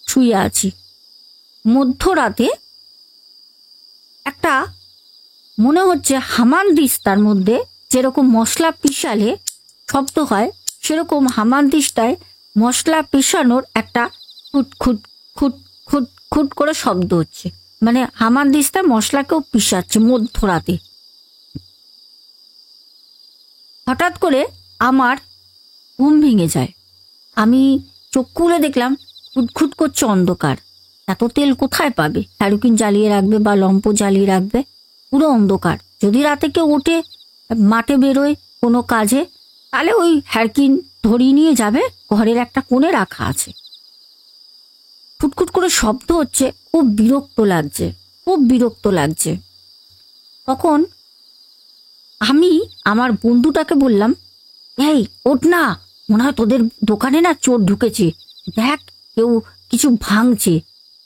শুয়ে আছি, মধ্যরাতে একটা মনে হচ্ছে হামানদিস্তার মধ্যে যেরকম মশলা পিষালে শব্দ হয়, সেরকম হামানদিস্তায় মশলা পিষানোর একটা খুট খুট খুট খুট খুট করে শব্দ হচ্ছে। মানে হামানদিস্তায় মশলা কেউ পিষাচ্ছে মধ্যরাতে। হঠাৎ করে আমার ঘুম ভেঙে যায়। আমি চোখ খুলে দেখলাম খুটখুট করছে অন্ধকার। এত তেল কোথায় পাবে? হ্যারোকিন জ্বালিয়ে রাখবে বা লম্প জ্বালিয়ে রাখবে, পুরো অন্ধকার। যদি রাতে কেউ উঠে মাঠে বেরোয় কোনো কাজে, তাহলে ওই হ্যারকিন ধরিয়ে নিয়ে যাবে, ঘরের একটা কোণে রাখা আছে। খুটখুট করে শব্দ হচ্ছে, খুব বিরক্ত লাগছে, খুব বিরক্ত লাগছে। তখন আমি আমার বন্ধুটাকে বললাম এই ওঠ না, মনে হয় তোদের দোকানে না চোর ঢুকেছে, দেখ কেউ কিছু ভাঙছে,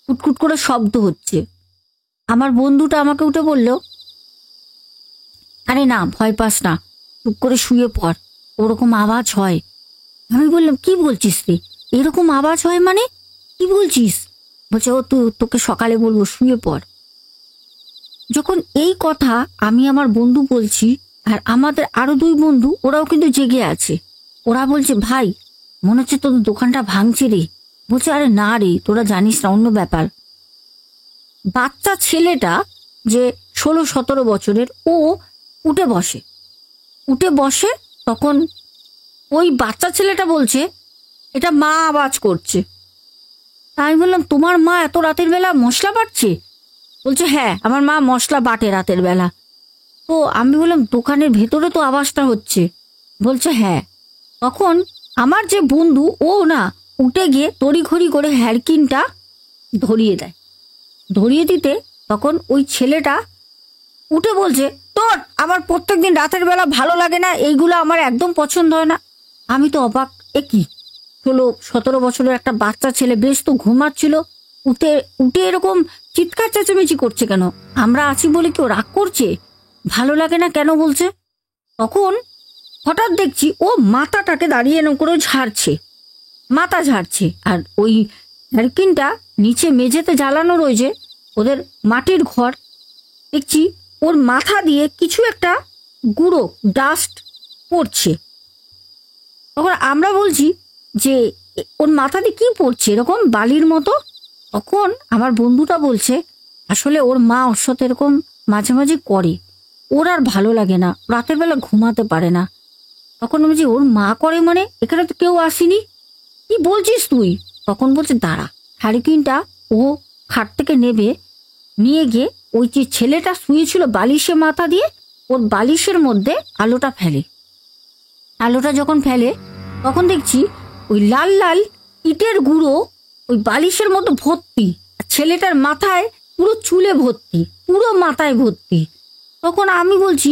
কুটকুট করে শব্দ হচ্ছে। আমার বন্ধুটা আমাকে উঠে বলল আরে না, ভয় পাস না, চুপ করে শুয়ে পড়, ওরকম আওয়াজ হয়। আমি বললাম কি বলছিস রে, এরকম আওয়াজ হয় মানে কি বলছিস? বলছে ও তোকে সকালে বলবো, শুয়ে পড়। যখন এই কথা আমি আমার বন্ধু বলছি, আর আমাদের আরো 2 বন্ধু ওরাও কিন্তু জেগে আছে, ওরা বলছে ভাই মনে হচ্ছে তোদের দোকানটা ভাঙছে রে। বলছে আরে না রে, তোরা জানিস না, অন্য ব্যাপার। বাচ্চা ছেলেটা যে 16-17 বছরের, ও উঠে বসে। তখন ওই বাচ্চা ছেলেটা বলছে এটা মা আওয়াজ করছে। আমি বললাম তোমার মা এত রাতের বেলা মশলা বাটছে? বলছে হ্যাঁ, আমার মা মশলা বাটে রাতের বেলা। তো আমি বললাম দোকানের ভেতরে তো আওয়াজটা হচ্ছে। বলছে হ্যাঁ। তখন আমার যে বন্ধু ও না উঠে গিয়ে তড়িঘড়ি করে হ্যারকিনটা ধরিয়ে দেয়। ধরিয়ে দিতে তখন ওই ছেলেটা উঠে বলছে তোর আমার প্রত্যেকদিন রাতের বেলা ভালো লাগে না, এইগুলো আমার একদম পছন্দ হয় না। আমি তো অবাক, এ কি 16-17 বছরের একটা বাচ্চা ছেলে বেশ তো ঘুমাচ্ছিল, উঠে উঠে এরকম চিৎকার চেঁচামেচি করছে কেন? আমরা আছি বলে কেউ রাগ করছে? ভালো লাগে না কেন বলছে? তখন হঠাৎ দেখছি ও মাথাটাকে দাঁড়িয়ে এরকম করে মাথা ঝাড়ছে। আর ওই হ্যারকিনটা নিচে মেঝেতে জ্বালানো রয়েছে, ওদের মাটির ঘর। দেখছি ওর মাথা দিয়ে কিছু একটা গুঁড়ো ডাস্ট পড়ছে। তখন আমরা বলছি যে ওর মাথা দিয়ে কি পড়ছে এরকম বালির মতো। তখন আমার বন্ধুটা বলছে আসলে ওর মা ওর সাথে এরকম মাঝে মাঝে করে, ওর আর ভালো লাগে না, রাতের বেলা ঘুমাতে পারে না। তখন বলছি ওর মা করে মানে, এখানে তো কেউ আসেনি, কি বলছিস তুই? তখন বলছে দাঁড়া, হ্যারিকেনটা ও খাট থেকে নেবে, নিয়ে গিয়ে ওই যে ছেলেটা শুয়েছিল বালিশে মাথা দিয়ে, ওর বালিশের মধ্যে আলোটা ফেলে। আলোটা যখন ফেলে তখন দেখছি ওই লাল লাল ইটের গুঁড়ো ওই বালিশের মতো ভর্তি, ছেলেটার মাথায় পুরো চুলে ভর্তি, পুরো মাথায় ভর্তি। তখন আমি বলছি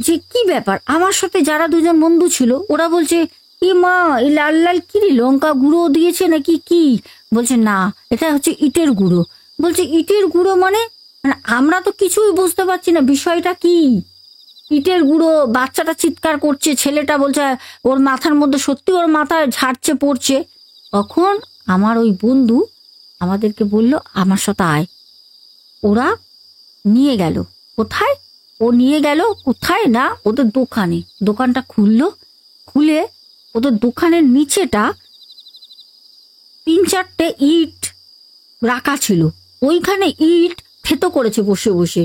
যে কি ব্যাপার, আমার সাথে যারা দুজন বন্ধু ছিল ওরা বলছে এ মা এই লাল লাল কি রে, লঙ্কা গুঁড়ো দিয়েছে নাকি কি? বলছে না, এটা হচ্ছে ইটের গুঁড়ো। বলছে ইটের গুঁড়ো মানে? আমরা তো কিছুই বুঝতে পারছি না বিষয়টা কি। ইটের গুঁড়ো, বাচ্চাটা চিৎকার করছে, ছেলেটা বলছে ওর মাথার মধ্যে সত্যি ওর মাথায় ঝাড়ছে পড়ছে। তখন আমার ওই বন্ধু আমাদেরকে বলল আমার সাথে আয়। ওরা নিয়ে গেল কোথায়, ও নিয়ে গেল কোথায় না ওদের দোকানে। দোকানটা খুললো, খুলে ওদের দোকানের নিচেটা 3-4টে ইট রাখা ছিল, ওইখানে ইট থেতো করেছে বসে বসে।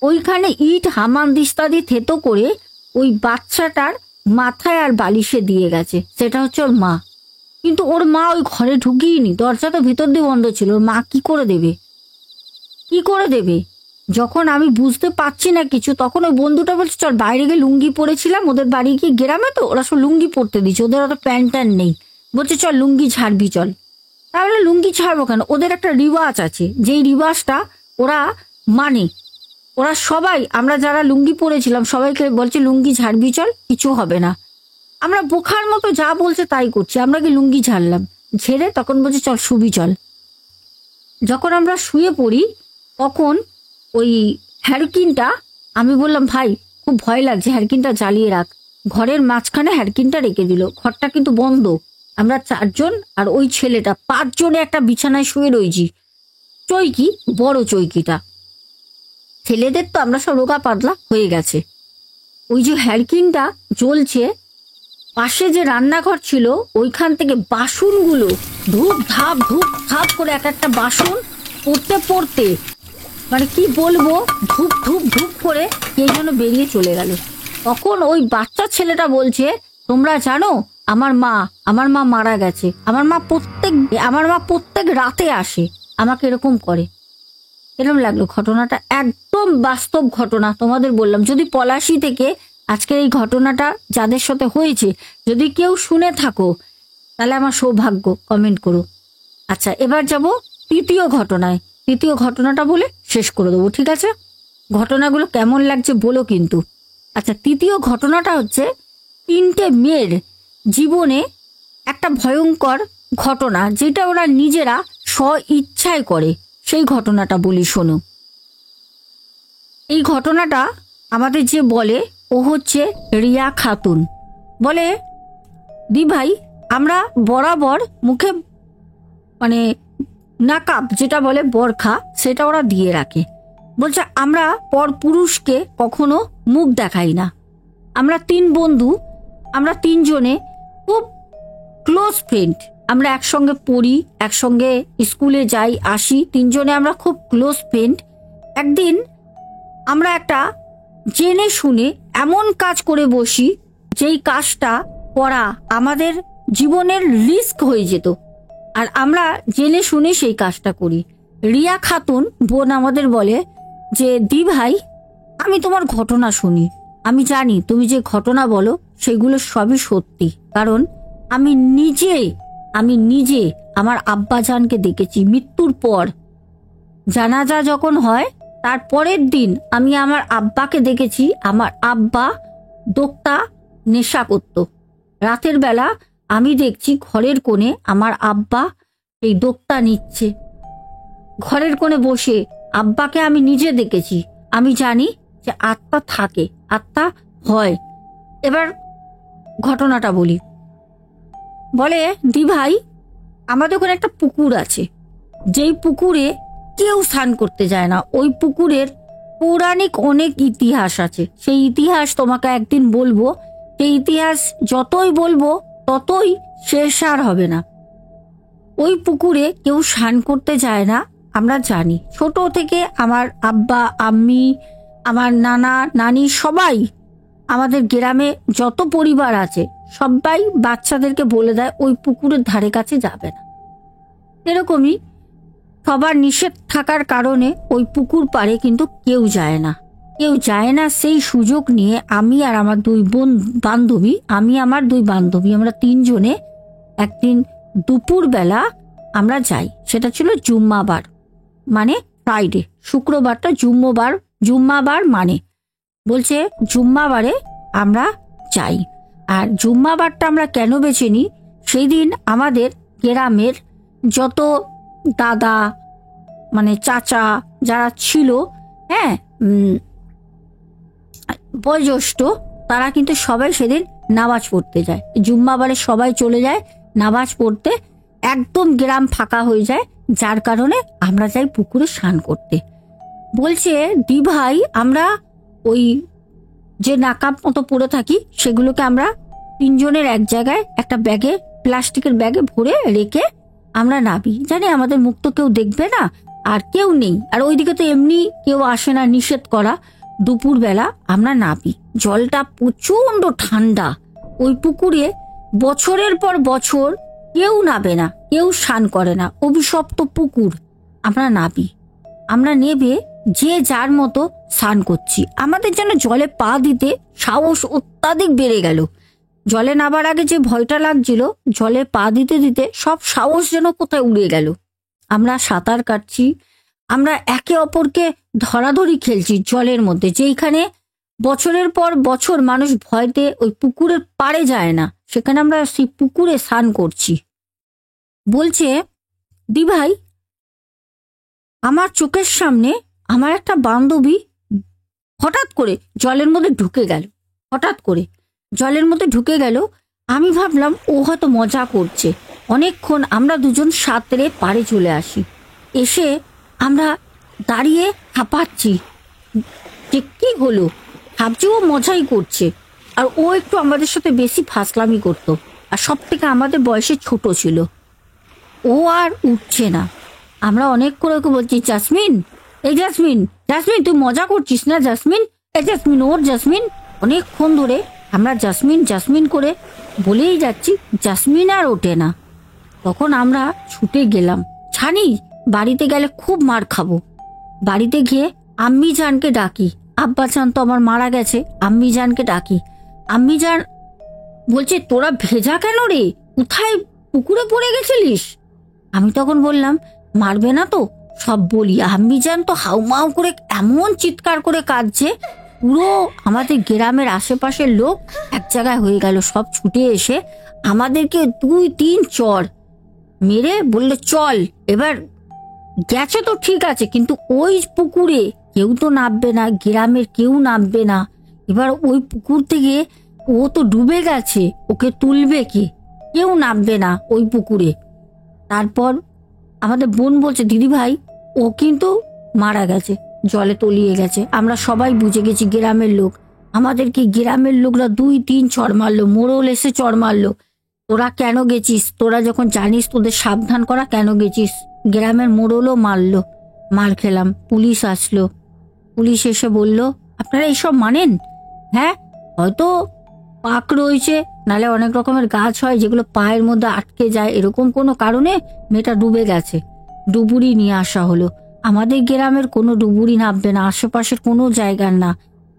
ওইখানে ইট হামান দিস্তা দিয়ে থেতো করে ওই বাচ্চাটার মাথায় আর বালিশে দিয়ে গেছে। সেটা হচ্ছে ওর মা। কিন্তু ওর মা ওই ঘরে ঢুকিয়েনি, দরজা তো ভিতর দিয়ে বন্ধ ছিল। ওর মা কি করে দেবে, কি করে দেবে? যখন আমি বুঝতে পারছি না কিছু, তখন ওই বন্ধুটা বলছে চল বাইরে গিয়ে লুঙ্গি পরেছিলাম, ওদের বাড়ি গিয়ে গ্রামে তো ওরা সব লুঙ্গি পরতে দিচ্ছে, ওদের অত প্যান্ট ট্যান্ট নেই। বলছে চল লুঙ্গি ছাড়বি চল। তাহলে লুঙ্গি ছাড়বো কেন? ওদের একটা রিওয়াজ আছে, যেই রিওয়াজটা ওরা মানে। ওরা সবাই, আমরা যারা লুঙ্গি পরেছিলাম সবাইকে বলছে লুঙ্গি ঝাড়বি চল, কিছু হবে না। আমরা বোখার মতো যা বলছে তাই করছি। আমরা কি লুঙ্গি ঝাড়লাম, ঝেড়ে তখন বলছে চল শুবি চল। যখন আমরা শুয়ে পড়ি তখন ওই হ্যারকিনটা, আমি বললাম ভাই খুব ভয় লাগছে, হ্যারকিনটা জ্বালিয়ে রাখ। ঘরের মাঝখানে হ্যারকিনটা রেখে দিল, ঘরটা কিন্তু বন্ধ। আমরা 4জন আর ওই ছেলেটা 5 জনে একটা বিছানায় শুয়ে রয়েছি। চৈকি, বড় চৈকিটা, ছেলেদের তো আমরা সব রোগা পাতলা হয়ে গেছে। ওই যে হ্যারকিনটা জ্বলছে, পাশে যে রান্নাঘর ছিল ওইখান থেকে বাসনগুলো ধূপ ধাপ করে এক একটা বাসন পড়তে পড়তে, মানে কি বলবো, ধূপ ধূপ ধূপ করে কে যেন বেরিয়ে চলে গেল। তখন ওই বাচ্চা ছেলেটা বলছে তোমরা জানো আমার মা মারা গেছে। আমার মা প্রত্যেক রাতে আসে, আমাকে এরকম করে। এরকম লাগলো ঘটনাটা, একদম বাস্তব ঘটনা তোমাদের বললাম। যদি পলাশী থেকে আজকের এই ঘটনাটা যাদের সাথে হয়েছে যদি কেউ শুনে থাকো তাহলে আমার সৌভাগ্য, কমেন্ট করো। আচ্ছা এবার যাব তৃতীয় ঘটনায়। তৃতীয় ঘটনাটা বলে শেষ করে দেবো, ঠিক আছে? ঘটনাগুলো কেমন লাগছে বলো কিন্তু। আচ্ছা তৃতীয় ঘটনাটা হচ্ছে 3টে মেয়ের জীবনে একটা ভয়ঙ্কর ঘটনা, যেটা ওরা নিজেরা স্ব ইচ্ছায় করে। সেই ঘটনাটা বলি শোনো। এই ঘটনাটা আমাদের যে বলে ও হচ্ছে রিয়া খাতুন। বলে দি ভাই আমরা বরাবর মুখে মানে নাকাব যেটা বলে বরখা, সেটা ওরা দিয়ে রাখে। বলছে আমরা পরপুরুষকে কখনো মুখ দেখাই না। আমরা 3 বন্ধু, আমরা 3 জনে খুব ক্লোজ ফ্রেন্ড। আমরা একসঙ্গে পড়ি, একসঙ্গে স্কুলে যাই আসি, 3 জনে আমরা খুব ক্লোজ ফ্রেন্ড। একদিন আমরা একটা জেনে শুনে এমন কাজ করে বসি, যেই কাজটা করা আমাদের জীবনের রিস্ক হয়ে যেত, আর আমরা জেনে শুনে সেই কাজটা করি। রিয়া খাতুন বোন আমাদের বলে যে দি ভাই আমি তোমার ঘটনা শুনি, আমি জানি তুমি যে ঘটনা বলো সেগুলো সবই সত্যি, কারণ আমি নিজে আমার আব্বাজানকে দেখেছি। মৃত্যুর পর জানাজা যখন হয় তার পরের দিন আমি আমার আব্বাকে দেখেছি। আমার আব্বা দোক্তা নেশা করত। রাতের বেলা আমি দেখছি ঘরের কোণে আমার আব্বা এই দোক্তা নিচ্ছে, ঘরের কোণে বসে। আব্বাকে আমি নিজে দেখেছি। আমি জানি যে আত্মা থাকে, আত্মা হয়। এবার ঘটনাটা বলি। বলে দি ভাই আমাদের ওখানে একটা পুকুর আছে, যেই পুকুরে কেউ স্নান করতে যায় না। ওই পুকুরের পৌরাণিক অনেক ইতিহাস আছে, সেই ইতিহাস তোমাকে একদিন বলবো। সেই ইতিহাস যতই বলবো ততই শেষ আর হবে না। ওই পুকুরে কেউ স্নান করতে যায় না, আমরা জানি। ছোট থেকে আমার আব্বা আম্মি, আমার নানা নানি সবাই, আমাদের গ্রামে যত পরিবার আছে সবাই বাচ্চাদেরকে বলে দেয় ওই পুকুরের ধারে কাছে যাবে না। এরকমই সবার নিষেধ থাকার কারণে ওই পুকুর পাড়ে কিন্তু কেউ যায় না, কেউ যায় না। সেই সুযোগ নিয়ে আমি আর আমার আমার দুই বান্ধবী আমরা তিনজনে একদিন দুপুরবেলা আমরা যাই। সেটা ছিল জুম্মাবার, মানে ফ্রাইডে। শুক্রবারটা জুম্মাবার মানে বলছে জুম্মাবারে আমরা যাই। আর জুম্মাবারটা আমরা কেন বেছে নিই, সেই দিন আমাদের গ্রামের যত দাদা মানে চাচা যারা ছিল, হ্যাঁ, বয়োজ্যেষ্ঠ, তারা কিন্তু সবাই সেদিন নামাজ পড়তে যায়। জুম্মাবারে সবাই চলে যায় নামাজ পড়তে, একদম গ্রাম ফাঁকা হয়ে যায়, যার কারণে আমরা যাই পুকুরে স্নান করতে। বলছে দি ভাই, আমরা ওই যে নাকাব মতো পরে থাকি সেগুলোকে আমরা তিনজনের এক জায়গায় একটা ব্যাগে, প্লাস্টিকের ব্যাগে ভরে রেখে আমরা নাবি। জানি আমাদের মুখ তো কেউ দেখবে না, আর কেউ নেই, আর ওইদিকে তো এমনি কেউ আসে না, নিষেধ করা। দুপুরবেলা আমরা নাবি, জলটা প্রচন্ড ঠান্ডা। ওই পুকুরে বছরের পর বছর কেউ নাবে না, কেউ স্নান করে না, অভিশপ্ত পুকুর। আমরা নাবি, আমরা নেবে যে যার মতো স্নান করছি। আমাদের যেন জলে পা দিতে সাহস অত্যাধিক বেড়ে গেল। জলে নাবার আগে যে ভয়টা লাগছিল, জলে পা দিতে দিতে সব সাহস যেন কোথায় উড়ে গেল। আমরা সাঁতার কাটছি, আমরা একে অপরকে ধরাধরি খেলছি জলের মধ্যে, যেইখানে বছরের পর বছর মানুষ ভয়তে ওই পুকুরের পাড়ে যায় না, সেখানে আমরা সেই পুকুরে স্নান করছি। বলছে দি ভাই, আমার চোখের সামনে আমার একটা বান্ধবী হঠাৎ করে জলের মধ্যে ঢুকে গেল। হঠাৎ করে জলের মধ্যে ঢুকে গেল। আমি ভাবলাম ও হয়তো মজা করছে। অনেকক্ষণ আমরা দুজন সাঁতরে পাড়ে চলে আসি। এসে আমরা দাঁড়িয়ে হাঁপাচ্ছি যে কি হলো, ভাবছি ও মজাই করছে। আর ও একটু আমাদের সাথে বেশি ফাসলামি করতো, আর সব থেকে আমাদের বয়সে ছোট ছিল। ও আর উঠছে না। আমরা অনেক করে ওকে বলছি, জাসমিন, এই জাসমিন, জাসমিন তুই মজা করছিস না, জাসমিন, এই জাসমিন, ওর জাসমিন। অনেকক্ষণ ধরে আমরা জাসমিন জাসমিন করে বলেই যাচ্ছি, জাসমিন আর ওঠে না। তখন আমরা ছুটে গেলাম, জানি বাড়িতে গেলে খুব মার খাবো। বাড়িতে গিয়ে আম্মি জানকে ডাকি। আব্বা চান তো আমার মারা গেছে, আম্মি জানকে ডাকি। আম্মি জান বলছে, তোরা ভেজা কেন রে, কোথায় পুকুরে পড়ে গেছিলিস? আমি তখন বললাম, মারবে না তো, সব বলি। আম্মি জান তো হাউমাউ করে এমন চিৎকার করে কাঁদছে, পুরো আমাদের গ্রামের আশেপাশের লোক এক জায়গায় হয়ে গেল। সব ছুটে এসে আমাদেরকে 2-3 চড় মেরে বললে, চল এবার। গেছে তো ঠিক আছে, কিন্তু ওই পুকুরে কেউ তো নামবে না, গ্রামের কেউ নামবে না। এবার ওই পুকুর থেকে ও তো ডুবে গেছে, ওকে তুলবে কে? কেউ নামবে না ওই পুকুরে। তারপর আমাদের বোন বলছে, দিদি ভাই ও কিন্তু মারা গেছে, জলে তলিয়ে গেছে। আমরা সবাই বুঝে গেছি, গ্রামের লোক। আমাদেরকে গ্রামের লোকরা 2-3 চড় মারলো, মোড়ল এসে চড় মারলো। তোরা কেন গেছিস? তোরা যখন জানিস তোদের সাবধান করা, কেন গেছিস? গ্রামের মোড়লও মারলো, মার খেলাম। পুলিশ আসলো, পুলিশ এসে বলল, আপনারা এইসব মানেন? হ্যাঁ, হয়তো পাক রয়েছে, নালে অনেক রকমের গাছ হয় যেগুলো পায়ের মধ্যে আটকে যায়, এরকম কোনো কারণে মেয়েটা ডুবে গেছে। ডুবুরি নিয়ে আসা হলো। আমাদের গ্রামের কোনো ডুবুরি নামবে না, আশেপাশের কোনো জায়গার না।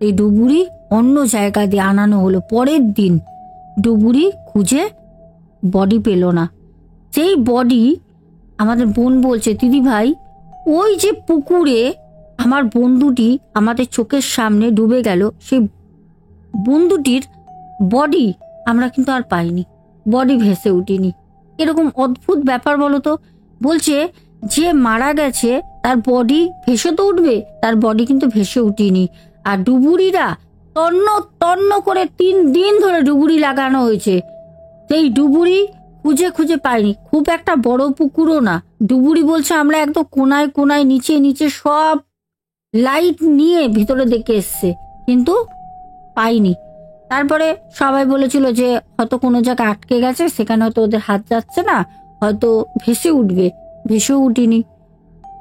এই ডুবুরি অন্য জায়গা দিয়ে আনানো হলো। পরের দিন ডুবুরি খুঁজে বডি পেল না। সেই বডি আমাদের বোন বলছে, দিদি ভাই ওই যে পুকুরে আমার বন্ধুটি আমাদের চোখের সামনে ডুবে গেল, সেই বন্ধুটির বডি আমরা কিন্তু আর পাইনি, বডি ভেসে উঠিনি। এরকম অদ্ভুত ব্যাপার বলো তো। বলছে যে মারা গেছে তার বডি ভেসে তো উঠবে, তার বডি কিন্তু ভেসে উঠিনি। আর ডুবুরিরা তন্ন তন্ন করে 3 দিন ধরে ডুবুরি লাগানো হয়েছে, সেই ডুবুরি খুঁজে খুঁজে পাইনি। খুব একটা বড় পুকুরও না। ডুবুরি বলছে আমরা একদম কোনায় কোনায়, নিচে নিচে সব লাইট নিয়ে ভিতরে দেখে এসছে, কিন্তু পাইনি। তারপরে সবাই বলেছিল যে হয়তো কোনো জায়গায় আটকে গেছে, সেখানে হয়তো ওদের হাত যাচ্ছে না, হয়তো ভেসে উঠবে। ভেসেও উঠিনি।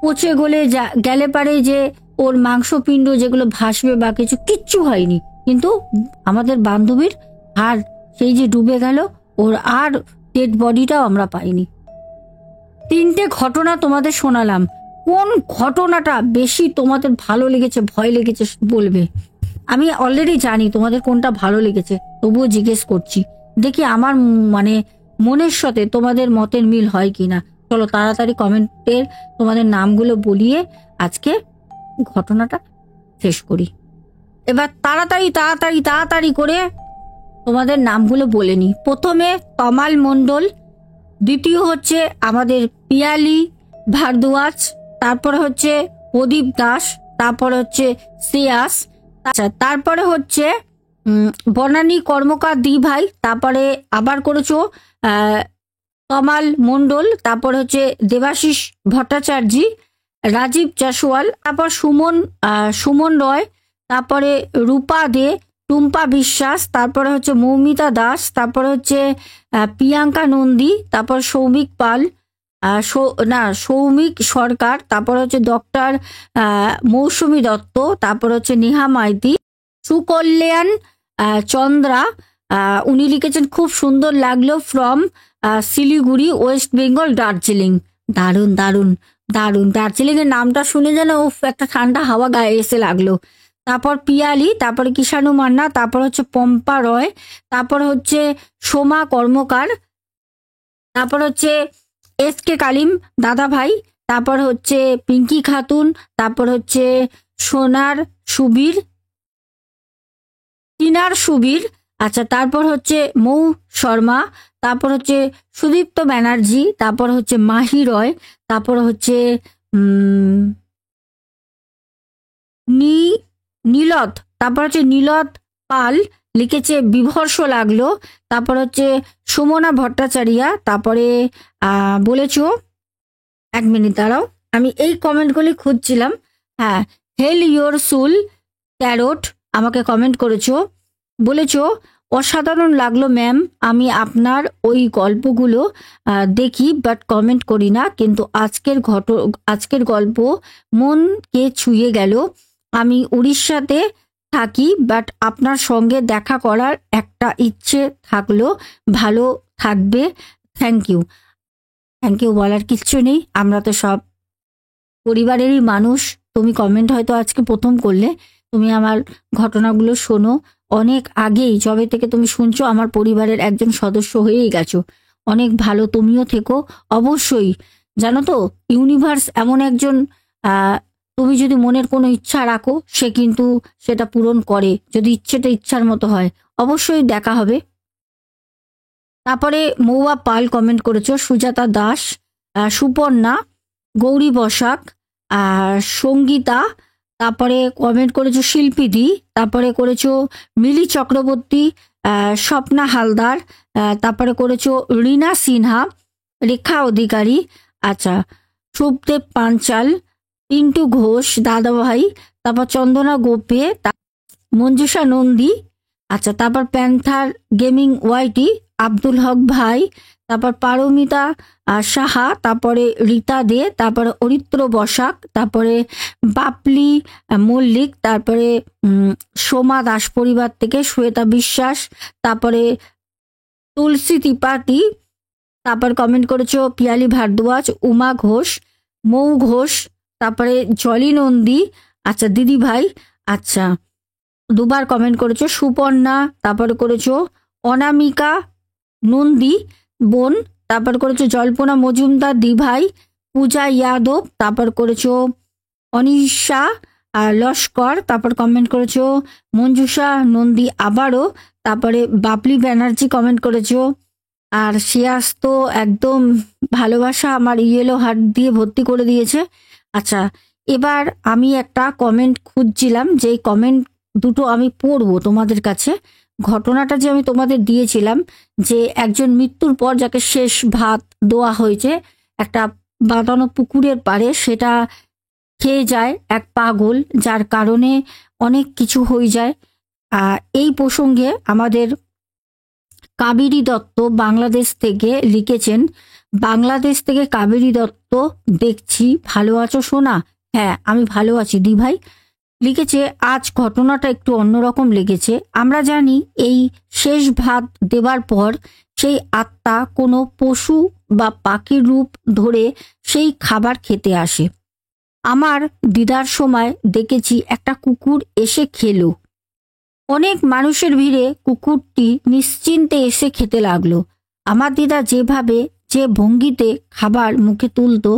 পচে গলে গেলে পারে যে ওর মাংসপিণ্ড যেগুলো ভাসবে বা কিছু, কিচ্ছু হয়নি। কিন্তু আমাদের বান্ধবীর আর সেই যে ডুবে গেল, ওর আর ডেড বডিটাও আমরা পাইনি। 3টে ঘটনা তোমাদের শোনালাম। কোন ঘটনাটা বেশি তোমাদের ভালো লেগেছে, ভয় লেগেছে বলবে। আমি অলরেডি জানি তোমাদের কোনটা ভালো লেগেছে, তবুও জিজ্ঞেস করছি, দেখি আমার মানে মনের সাথে তোমাদের মতের মিল হয় কিনা। চলো তাড়াতাড়ি কমেন্টের তোমাদের নামগুলো বলিয়ে আজকে ঘটনাটা শেষ করি। এবার তাড়াতাড়ি তাড়াতাড়ি তাড়াতাড়ি করে তোমাদের নামগুলো বলে নি। প্রথমে তমাল মণ্ডল, দ্বিতীয় হচ্ছে আমাদের পিয়ালি ভারদ্বাজ, তারপরে হচ্ছে প্রদীপ দাস, তারপরে হচ্ছে শ্রেয়াস, আচ্ছা তারপরে হচ্ছে বনানী কর্মকার দি ভাই, তারপরে আবার করেছো তমাল মণ্ডল, তারপরে হচ্ছে দেবাশিস ভট্টাচার্য, রাজীব জাসওয়াল, তারপর সুমন রয়, তারপরে রূপা দে, টুম্পা বিশ্বাস, তারপরে হচ্ছে মৌমিতা দাস, তারপরে হচ্ছে প্রিয়াঙ্কা নন্দী, তারপর সৌমিক পাল, সৌমিক সরকার, তারপর হচ্ছে ডক্টর মৌসুমী দত্ত, তারপর হচ্ছে নেহা মাইতি, সুকল্যাণ চন্দ্রা, উনি লিখেছেন খুব সুন্দর লাগলো ফ্রম শিলিগুড়ি ওয়েস্ট বেঙ্গল দার্জিলিং। দারুণ দারুণ দারুণ, দার্জিলিং এর নামটা শুনে যেন একটা ঠান্ডা হাওয়া গায়ে এসে লাগলো। তারপর পিয়ালি, তারপরে কিষাণু মান্না, তারপর হচ্ছে পম্পা রয়, তারপর হচ্ছে সোমা কর্মকার, তারপর হচ্ছে এস কে কালিম দাদা ভাই, তারপর হচ্ছে পিঙ্কি খাতুন, তারপর হচ্ছে সোনার সুবীর, টিনার সুবীর, আচ্ছা তারপর হচ্ছে মৌ শর্মা, তারপর হচ্ছে সুদীপ্ত ব্যানার্জি, তারপর হচ্ছে মাহি রয়, তারপর হচ্ছে নীলত, তারপর হচ্ছে নীলত পাল লিখেছে বিভর্ষ লাগলো, তারপর হচ্ছে সুমনা ভট্টাচার্যা, তারপরে বলেছো, 1 মিনিট দাঁড়াও, আমি এই কমেন্টগুলি খুঁজছিলাম। হ্যাঁ, হেল ইয়োর সুল ক্যারোট আমাকে কমেন্ট করেছো, বলেছো অসাধারণ লাগলো ম্যাম, আমি আপনার ওই গল্পগুলো দেখি বাট কমেন্ট করি না, কিন্তু আজকের গল্প মনকে ছুঁয়ে গেল। আমি উড়িষ্যাতে থাকি, বাট আপনার সঙ্গে দেখা করার একটা ইচ্ছে থাকলো, ভালো থাকবে, থ্যাংক ইউ। থ্যাংক ইউ বলার কিচ্ছু নেই, আমরা তো সব পরিবারেরই মানুষ। তুমি কমেন্ট হয়তো আজকে প্রথম করলে, তুমি আমার ঘটনাগুলো শোনো অনেক আগেই, যবে থেকে তুমি শুনছো আমার পরিবারের একজন সদস্য হয়েই গেছো। অনেক ভালো, তুমিও থেকো অবশ্যই। জানো তো ইউনিভার্স এমন একজন, তুমি যদি মনের কোনো ইচ্ছা রাখো সে কিন্তু সেটা পূরণ করে, যদি ইচ্ছেটা ইচ্ছার মতো হয়। অবশ্যই দেখা হবে। তারপরে মৌয়া পাল কমেন্ট করেছো, সুজাতা দাস, সুপর্ণা, গৌরী বসাক, সঙ্গীতা, তারপরে কমেন্ট করেছো শিল্পীদি, তারপরে করেছো মিলি চক্রবর্তী, স্বপ্না হালদার, তারপরে করেছো রীনা সিনহা, রেখা অধিকারী, আচ্ছা শুভদেব পাঞ্চাল, পিন্টু ঘোষ দাদাভাই, তারপর চন্দনা গোপে, মঞ্জুষা নন্দী, আচ্ছা তারপর প্যান্থার গেমিং ওয়াইটি, আব্দুল হক ভাই, তারপর পারমিতা সাহা, তারপরে রীতা দে, তারপরে অরিত্র বসাক, তারপরে বাপলি মল্লিক, তারপরে সোমা দাস পরিবার থেকে শ্বেতা বিশ্বাস, তারপরে তুলসী ত্রিপাঠী, তারপর কমেন্ট করেছো পিয়ালি ভারদ্বাজ, উমা ঘোষ, মৌ ঘোষ, তারপরে জলি নন্দী, আচ্ছা দিদি ভাই, আচ্ছা দুবার কমেন্ট করেছো সুপর্ণা, তারপরে করেছো অনামিকা নন্দী বোন, তারপর করেছো জল্পনা মজুমদার দি ভাই, পূজা যাদব, তারপর করেছো অনিশা লস্কর, তারপর কমেন্ট করেছো মঞ্জুষা নন্দী আবারও, তারপরে বাপলি ব্যানার্জি কমেন্ট করেছো। আর শিয়াস তো একদম ভালোবাসা আমার ইয়েলো হার্ট দিয়ে ভর্তি করে দিয়েছে। আচ্ছা এবার আমি একটা কমেন্ট খুঁজছিলাম, যেই কমেন্ট দুটো আমি পড়বো তোমাদের কাছে। ঘটনাটা যে আমি তোমাদের দিয়েছিলাম যে একজন মৃত্যুর পর যাকে শেষ ভাত দেওয়া হয়েছে একটা বাঁধানো পুকুরের পাড়ে, সেটা খেয়ে যায় এক পাগল, যার কারণে অনেক কিছু হয়ে যায়। এই প্রসঙ্গে আমাদের কাবেরী দত্ত বাংলাদেশ থেকে লিখেছেন। বাংলাদেশ থেকে কাবেরী দত্ত, দেখছি ভালো আছো সোনা? হ্যাঁ, আমি ভালো আছি দি ভাই। লিখেছে, আজ ঘটনাটা একটু অন্যরকম লেগেছে। আমরা জানি এই শেষ ভাত দেবার পর সেই আত্মা কোনো পশু বা পাখির রূপ ধরে সেই খাবার খেতে আসে। আমার দিদার সময় দেখেছি একটা কুকুর এসে খেলো। অনেক মানুষের ভিড়ে কুকুরটি নিশ্চিন্তে এসে খেতে লাগলো। আমার দিদা যেভাবে যে ভঙ্গিতে খাবার মুখে তুলতো,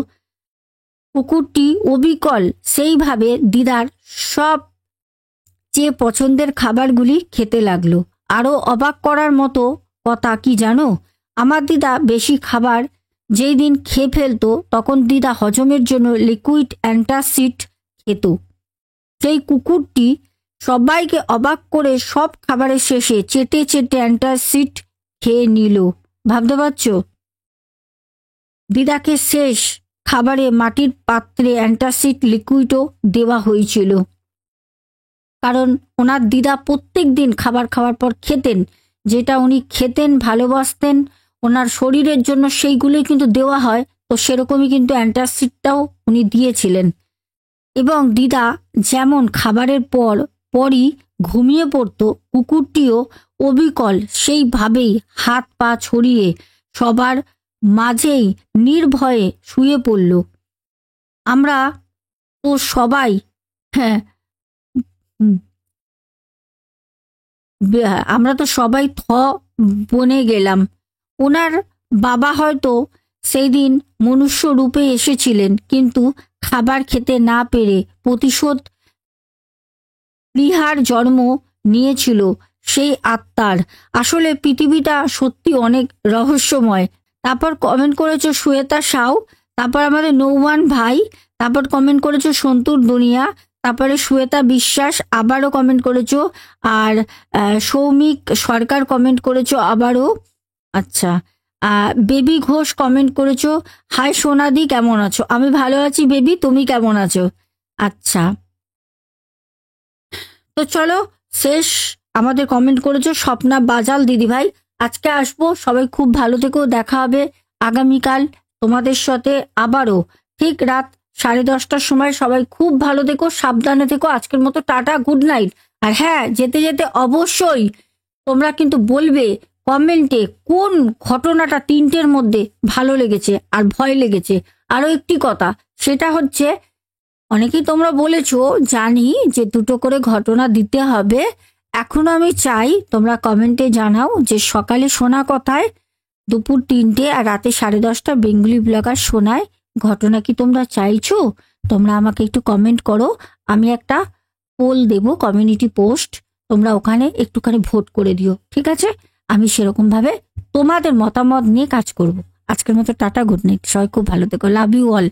কুকুরটি অবিকল সেইভাবে দিদার সব যে পছন্দের খাবারগুলি খেতে লাগলো। আরও অবাক করার মতো কথা কি জানো, আমার দিদা বেশি খাবার যেই দিন খেয়ে ফেলতো তখন দিদা হজমের জন্য লিকুইড অ্যান্টাসিড খেত। সেই কুকুরটি সবাইকে অবাক করে সব খাবারের শেষে চেটে চেটে অ্যান্টাসিড খেয়ে নিল। ভাবতে পারছ? দিদাকে শেষ খাবারে মাটির পাত্রে অ্যান্টাসিড লিকুইডও দেওয়া হয়েছিল, কারণ ওনার দিদা প্রত্যেক দিন খাবার খাওয়ার পর খেতেন, যেটা উনি খেতেন ভালোবাসতেন, ওনার শরীরের জন্য সেইগুলোই কিন্তু দেওয়া হয়। তো সেরকমই কিন্তু অ্যান্টাসিডটাও উনি দিয়েছিলেন। এবং দিদা যেমন খাবারের পরই ঘুমিয়ে পড়তো, কুকুরটিও অবিকল সেইভাবেই হাত পা ছড়িয়ে সবার মাঝেই নির্ভয়ে শুয়ে পড়ল। আমরা তো সবাই হ্যাঁ আমরা তো সবাই বনে গেলাম। ওনার বাবা হয়তো সেই দিন মনুষ্য রূপে এসেছিলেন, কিন্তু খাবার খেতে না পেরে প্রতিশোধ লিহার জন্ম নিয়েছিল সেই আত্মার। আসলে পৃথিবীটা সত্যি অনেক রহস্যময়। তারপর কমেন্ট করেছো শ্বেতা সাউ, তারপর আমাদের নৌমান ভাই, তারপর কমেন্ট করেছো সন্তুর দুনিয়া, তারপরে শ্বেতা বিশ্বাস আবারও কমেন্ট করেছো, আর সৌমিক সরকার কমেন্ট করেছো আবারও। আচ্ছা, বেবি ঘোষ কমেন্ট করেছো, হাই সোনাদি কেমন আছো? আমি ভালো আছি বেবি, তুমি কেমন আছো? আচ্ছা, তো চলো শেষ আমাদের কমেন্ট করেছো স্বপ্না বাজাল দিদি ভাই। আজকে আসবো, সবাই খুব ভালো থেকো, দেখা হবে আগামীকাল তোমাদের সাথে আবারও ঠিক রাত 10:30টার সময়। সবাই খুব ভালো থেকো, সাবধানে থেকো। আজকের মতো টাটা, গুড নাইট। আর হ্যাঁ, যেতে যেতে অবশ্যই তোমরা কিন্তু বলবে কমেন্টে কোন ঘটনাটা তিনটের মধ্যে ভালো লেগেছে আর ভয় লেগেছে। আরও একটি কথা, সেটা হচ্ছে অনেকেই তোমরা বলেছো জানি যে 2টো করে ঘটনা দিতে হবে। এখনো আমি চাই তোমরা কমেন্টে জানাও যে সকালে শোনা কথায়, দুপুর 3টে আর রাতে 10:30টা বেঙ্গলি ব্লগার শোনায় ঘটনা কি তোমরা চাইছো? তোমরা আমাকে একটু কমেন্ট করো। আমি একটা পোল দেব, কমিউনিটি পোস্ট, তোমরা ওখানে একটুখানি ভোট করে দিও, ঠিক আছে? আমি সেরকম ভাবে তোমাদের মতামত নিয়ে কাজ করব। আজকের মতো টাটা, গুড নাইট, সবাই খুব ভালো থেকো, লাভ ইউ অল।